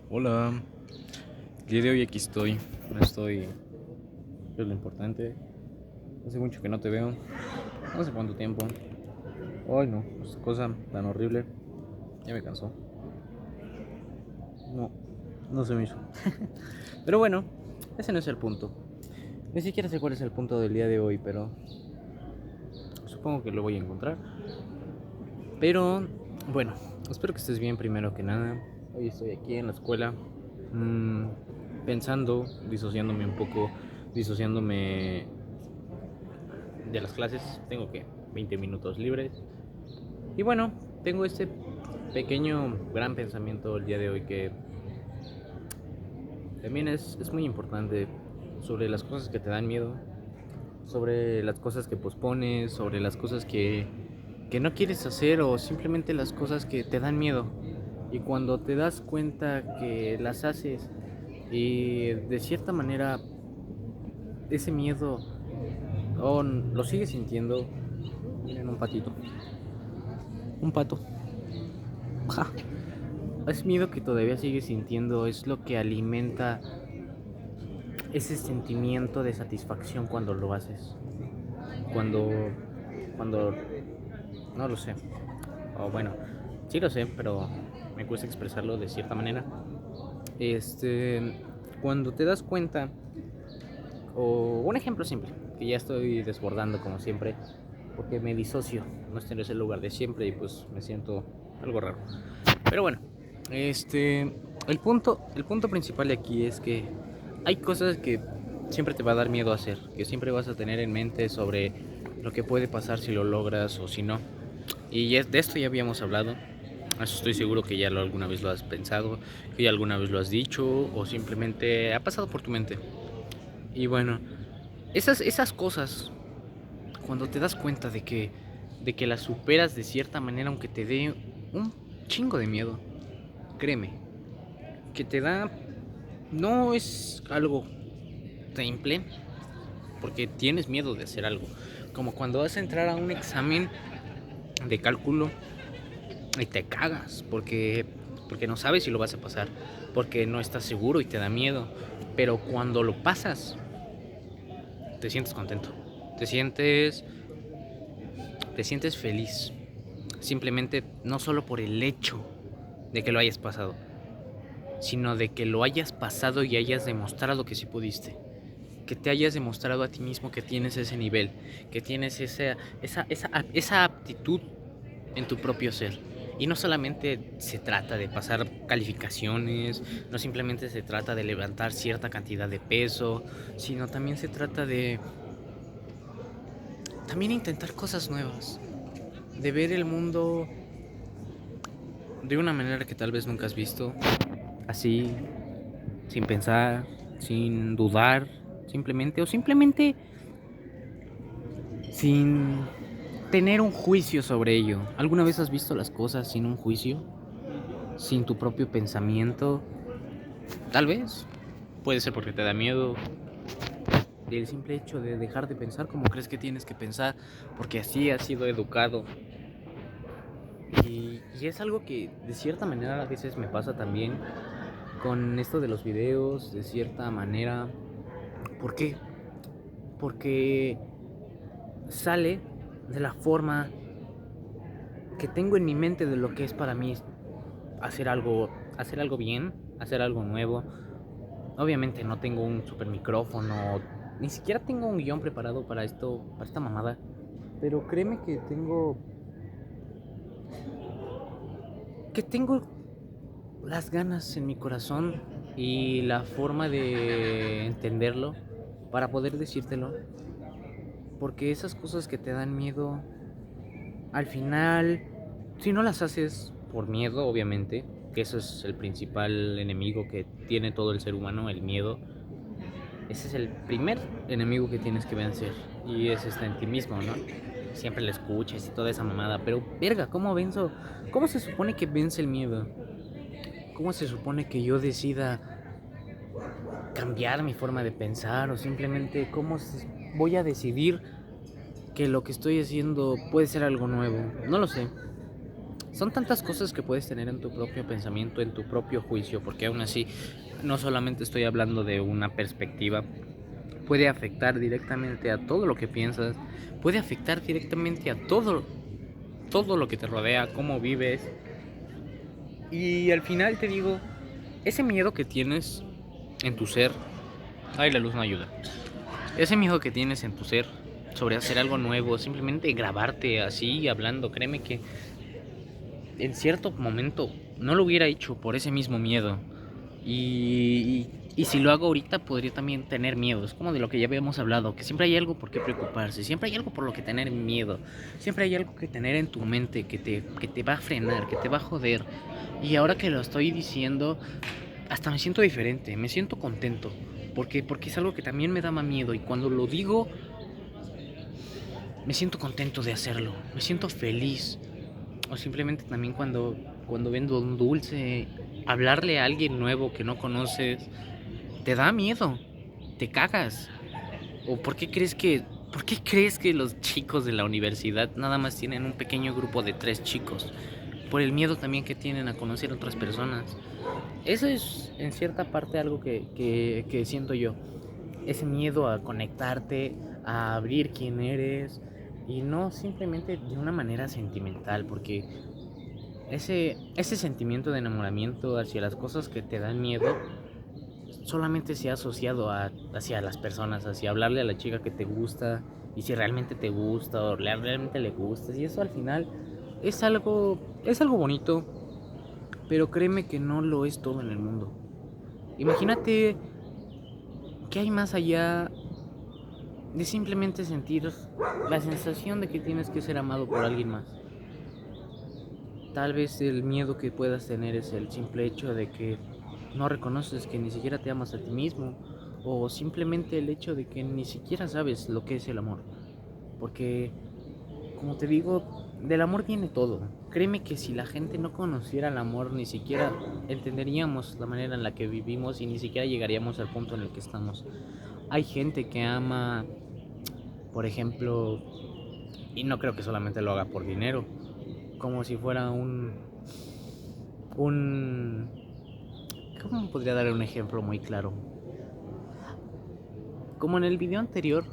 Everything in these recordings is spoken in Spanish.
Hola, el día de hoy aquí estoy, no estoy, es lo importante, hace mucho que no te veo, no sé cuánto tiempo, ay no, pues cosa tan horrible, ya me cansó, no, no se me hizo, pero bueno, ese no es el punto, ni siquiera sé cuál es el punto del día de hoy, pero supongo que lo voy a encontrar, pero bueno, espero que estés bien primero que nada, hoy estoy aquí en la escuela, pensando, disociándome un poco, disociándome de las clases. Tengo que 20 minutos libres. Y bueno, tengo este pequeño, gran pensamiento el día de hoy que también es muy importante sobre las cosas que te dan miedo, sobre las cosas que pospones, sobre las cosas que no quieres hacer o simplemente las cosas que te dan miedo. Y cuando te das cuenta que las haces y de cierta manera ese miedo lo sigues sintiendo. Miren un patito, un pato. Ja. Ese miedo que todavía sigues sintiendo es lo que alimenta ese sentimiento de satisfacción cuando lo haces. Cuando, cuando, no lo sé. O bueno, sí lo sé, pero me cuesta expresarlo de cierta manera. Cuando te das cuenta, o un ejemplo simple, que ya estoy desbordando como siempre, porque me disocio, no estoy en ese lugar de siempre y pues me siento algo raro. Pero bueno, el punto principal de aquí es que hay cosas que siempre te va a dar miedo hacer, que siempre vas a tener en mente sobre lo que puede pasar si lo logras o si no. Y de esto ya habíamos hablado. Eso estoy seguro que ya alguna vez lo has pensado, que ya alguna vez lo has dicho o simplemente ha pasado por tu mente. Y bueno, esas cosas, cuando te das cuenta de que las superas de cierta manera, aunque te dé un chingo de miedo, créeme, que te da, no es algo simple, porque tienes miedo de hacer algo. Como cuando vas a entrar a un examen de cálculo y te cagas, porque no sabes si lo vas a pasar, porque no estás seguro y te da miedo. Pero cuando lo pasas, te sientes contento, te sientes, te sientes feliz. Simplemente no solo por el hecho de que lo hayas pasado, sino de que lo hayas pasado y hayas demostrado que sí pudiste. Que te hayas demostrado a ti mismo que tienes ese nivel, que tienes esa aptitud en tu propio ser. Y no solamente se trata de pasar calificaciones, no simplemente se trata de levantar cierta cantidad de peso, sino también se trata de también intentar cosas nuevas, de ver el mundo de una manera que tal vez nunca has visto, así, sin pensar, sin dudar, simplemente sin tener un juicio sobre ello. ¿Alguna vez has visto las cosas sin un juicio? Sin tu propio pensamiento. Tal vez. Puede ser porque te da miedo. Del simple hecho de dejar de pensar como crees que tienes que pensar. Porque así has sido educado. Y es algo que de cierta manera a veces me pasa también con esto de los videos. De cierta manera. ¿Por qué? Porque sale de la forma que tengo en mi mente de lo que es para mí hacer algo bien, hacer algo nuevo. Obviamente no tengo un super micrófono, ni siquiera tengo un guión preparado para esto, para esta mamada. Pero créeme que tengo las ganas en mi corazón y la forma de entenderlo para poder decírtelo. Porque esas cosas que te dan miedo, al final, si no las haces por miedo, obviamente, que eso es el principal enemigo que tiene todo el ser humano, el miedo. Ese es el primer enemigo que tienes que vencer. Y es en ti mismo, ¿no? Siempre lo escuchas y toda esa mamada. Pero, verga, ¿cómo venzo? ¿Cómo se supone que vence el miedo? ¿Cómo se supone que yo decida cambiar mi forma de pensar? O simplemente, voy a decidir que lo que estoy haciendo puede ser algo nuevo? No lo sé. Son tantas cosas que puedes tener en tu propio pensamiento, en tu propio juicio, porque aún así no solamente estoy hablando de una perspectiva, puede afectar directamente a todo lo que piensas, puede afectar directamente a todo lo que te rodea, cómo vives. Y al final te digo, ese miedo que tienes en tu ser, ay, la luz no ayuda. Ese miedo que tienes en tu ser sobre hacer algo nuevo, simplemente grabarte así hablando, créeme que en cierto momento no lo hubiera hecho por ese mismo miedo. Y si lo hago ahorita podría también tener miedo. Es como de lo que ya habíamos hablado, que siempre hay algo por qué preocuparse, siempre hay algo por lo que tener miedo, siempre hay algo que tener en tu mente que te va a frenar, que te va a joder. Y ahora que lo estoy diciendo, hasta me siento diferente, me siento contento, porque es algo que también me daba miedo y cuando lo digo me siento contento de hacerlo, me siento feliz. O simplemente también cuando vendo un dulce, hablarle a alguien nuevo que no conoces, te da miedo, te cagas. ¿O por qué crees que los chicos de la universidad nada más tienen un pequeño grupo de 3 chicos? Por el miedo también que tienen a conocer a otras personas. Eso es en cierta parte algo que siento yo. Ese miedo a conectarte, a abrir quién eres y no simplemente de una manera sentimental, porque ese sentimiento de enamoramiento hacia las cosas que te dan miedo solamente se ha asociado hacia las personas, hacia hablarle a la chica que te gusta y si realmente te gusta o realmente le gustas y eso al final es algo bonito, pero créeme que no lo es todo en el mundo. Imagínate que hay más allá de simplemente sentir la sensación de que tienes que ser amado por alguien más. Tal vez el miedo que puedas tener es el simple hecho de que no reconoces que ni siquiera te amas a ti mismo o simplemente el hecho de que ni siquiera sabes lo que es el amor. Porque, como te digo, del amor viene todo. Créeme que si la gente no conociera el amor, ni siquiera entenderíamos la manera en la que vivimos y ni siquiera llegaríamos al punto en el que estamos. Hay gente que ama, por ejemplo, y no creo que solamente lo haga por dinero, como si fuera un ¿cómo podría dar un ejemplo muy claro? Como en el video anterior,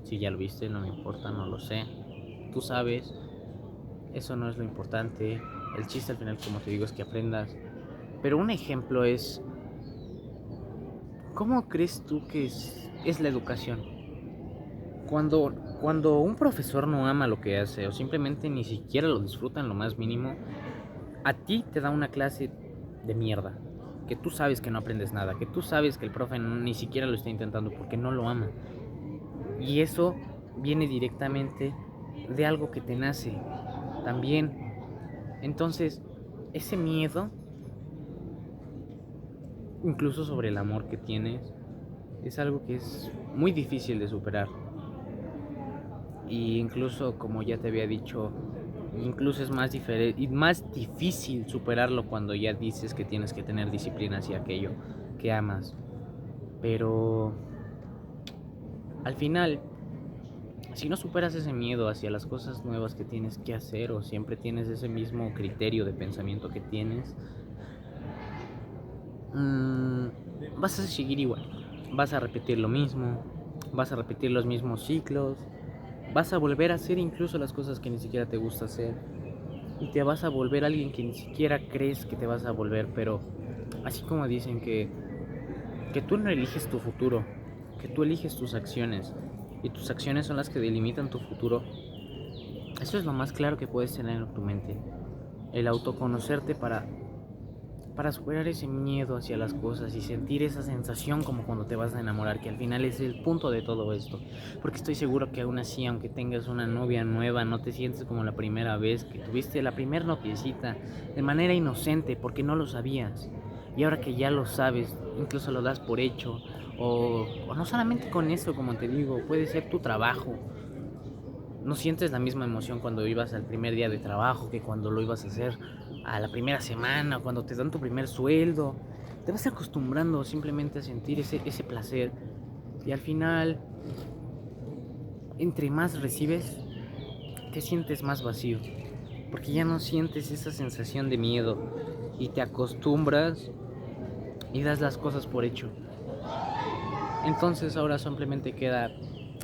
si ya lo viste, no me importa, no lo sé. Tú sabes, eso no es lo importante. El chiste al final, como te digo, es que aprendas. Pero un ejemplo es, ¿cómo crees tú que es la educación? Cuando un profesor no ama lo que hace o simplemente ni siquiera lo disfruta en lo más mínimo, a ti te da una clase de mierda, que tú sabes que no aprendes nada, que tú sabes que el profe ni siquiera lo está intentando porque no lo ama. Y eso viene directamente de algo que te nace también. Entonces, ese miedo, incluso sobre el amor que tienes, es algo que es muy difícil de superar. Y incluso, como ya te había dicho, incluso es más y más difícil superarlo cuando ya dices que tienes que tener disciplina hacia aquello que amas. Pero al final, si no superas ese miedo hacia las cosas nuevas que tienes que hacer o siempre tienes ese mismo criterio de pensamiento que tienes, vas a seguir igual. Vas a repetir lo mismo, vas a repetir los mismos ciclos, vas a volver a hacer incluso las cosas que ni siquiera te gusta hacer y te vas a volver alguien que ni siquiera crees que te vas a volver, pero así como dicen que tú no eliges tu futuro, que tú eliges tus acciones y tus acciones son las que delimitan tu futuro. Eso es lo más claro que puedes tener en tu mente, el autoconocerte para superar ese miedo hacia las cosas y sentir esa sensación como cuando te vas a enamorar, que al final es el punto de todo esto. Porque estoy seguro que aún así, aunque tengas una novia nueva, no te sientes como la primera vez que tuviste la primer noviecita de manera inocente porque no lo sabías. Y ahora que ya lo sabes, incluso lo das por hecho. O no solamente con eso, como te digo, puede ser tu trabajo. No sientes la misma emoción cuando ibas al primer día de trabajo que cuando lo ibas a hacer a la primera semana, cuando te dan tu primer sueldo. Te vas acostumbrando simplemente a sentir ese placer. Y al final, entre más recibes, te sientes más vacío. porque ya no sientes esa sensación de miedo y te acostumbras y das las cosas por hecho. Entonces ahora simplemente queda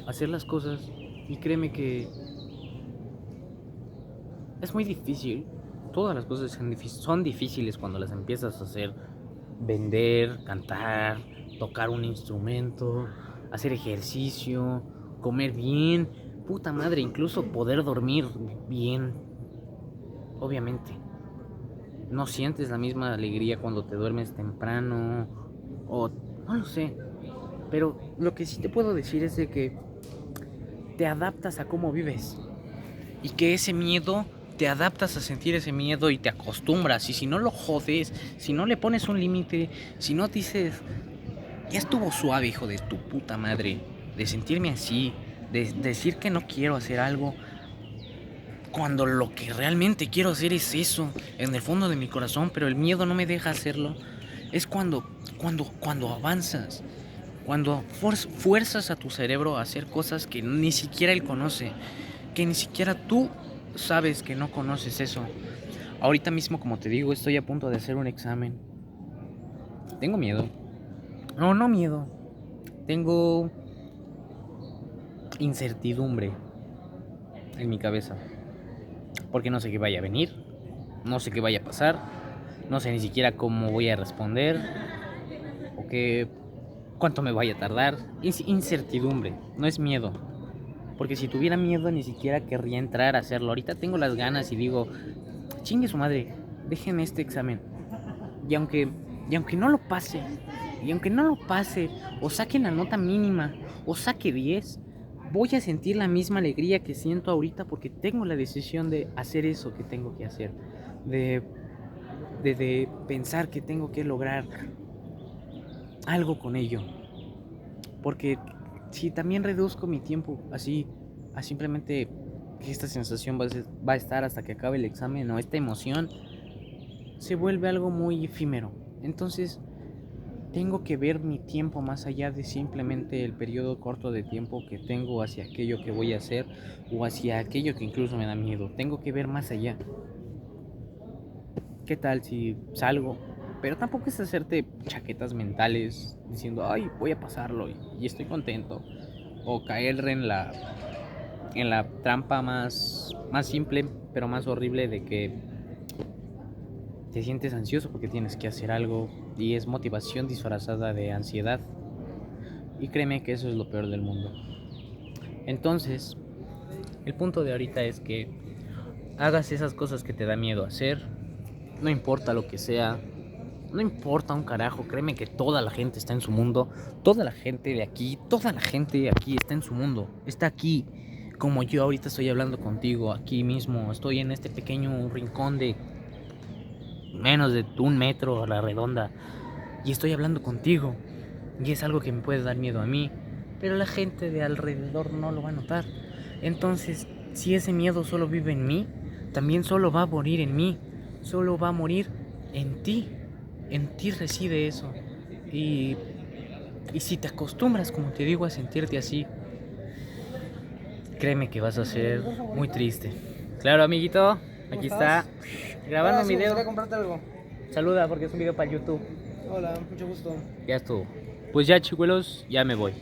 hacer las cosas y créeme que es muy difícil. Todas las cosas son difíciles cuando las empiezas a hacer. Vender, cantar, tocar un instrumento, hacer ejercicio, comer bien, puta madre, incluso poder dormir bien. Obviamente, no sientes la misma alegría cuando te duermes temprano o no lo sé. Pero lo que sí te puedo decir es de que te adaptas a cómo vives y que ese miedo te adaptas a sentir ese miedo y te acostumbras. Y si no lo jodes, si no le pones un límite, si no dices, ya estuvo suave, hijo de tu puta madre, de sentirme así, de decir que no quiero hacer algo, cuando lo que realmente quiero hacer es eso, en el fondo de mi corazón, pero el miedo no me deja hacerlo, es cuando avanzas, cuando fuerzas a tu cerebro a hacer cosas que ni siquiera él conoce, que ni siquiera tú sabes que no conoces eso. Ahorita mismo, como te digo, estoy a punto de hacer un examen. Tengo miedo. No miedo. Tengo incertidumbre en mi cabeza. Porque no sé qué vaya a venir. No sé qué vaya a pasar. No sé ni siquiera cómo voy a responder. O qué, cuánto me vaya a tardar. Incertidumbre. No es miedo. Porque si tuviera miedo ni siquiera querría entrar a hacerlo. Ahorita tengo las ganas y digo, chingue su madre, déjenme este examen. Y aunque, y aunque no lo pase, o saque la nota mínima, o saque 10, voy a sentir la misma alegría que siento ahorita porque tengo la decisión de hacer eso que tengo que hacer. De pensar que tengo que lograr algo con ello. Porque si también reduzco mi tiempo así, a simplemente que esta sensación va a estar hasta que acabe el examen o esta emoción, se vuelve algo muy efímero. Entonces, tengo que ver mi tiempo más allá de simplemente el periodo corto de tiempo que tengo hacia aquello que voy a hacer o hacia aquello que incluso me da miedo. Tengo que ver más allá. ¿Qué tal si salgo? Pero tampoco es hacerte chaquetas mentales diciendo, ay, voy a pasarlo y estoy contento. O caer en la trampa más simple, pero más horrible de que te sientes ansioso porque tienes que hacer algo y es motivación disfrazada de ansiedad. Y créeme que eso es lo peor del mundo. Entonces, el punto de ahorita es que hagas esas cosas que te da miedo hacer, no importa lo que sea, no importa un carajo, créeme que toda la gente está en su mundo, toda la gente de aquí, toda la gente de aquí está en su mundo, está aquí, como yo ahorita estoy hablando contigo, aquí mismo, estoy en este pequeño rincón de menos de 1 metro a la redonda y estoy hablando contigo y es algo que me puede dar miedo a mí, pero la gente de alrededor no lo va a notar. Entonces, si ese miedo solo vive en mí, también solo va a morir en mí, solo va a morir en ti reside eso. Y si te acostumbras, como te digo, a sentirte así, créeme que vas a ser muy triste. Claro, amiguito, aquí está grabando un video. Me gustaría comprarte algo. Saluda porque es un video para YouTube. Hola, mucho gusto. Ya estuvo. Pues ya, chicuelos, ya me voy.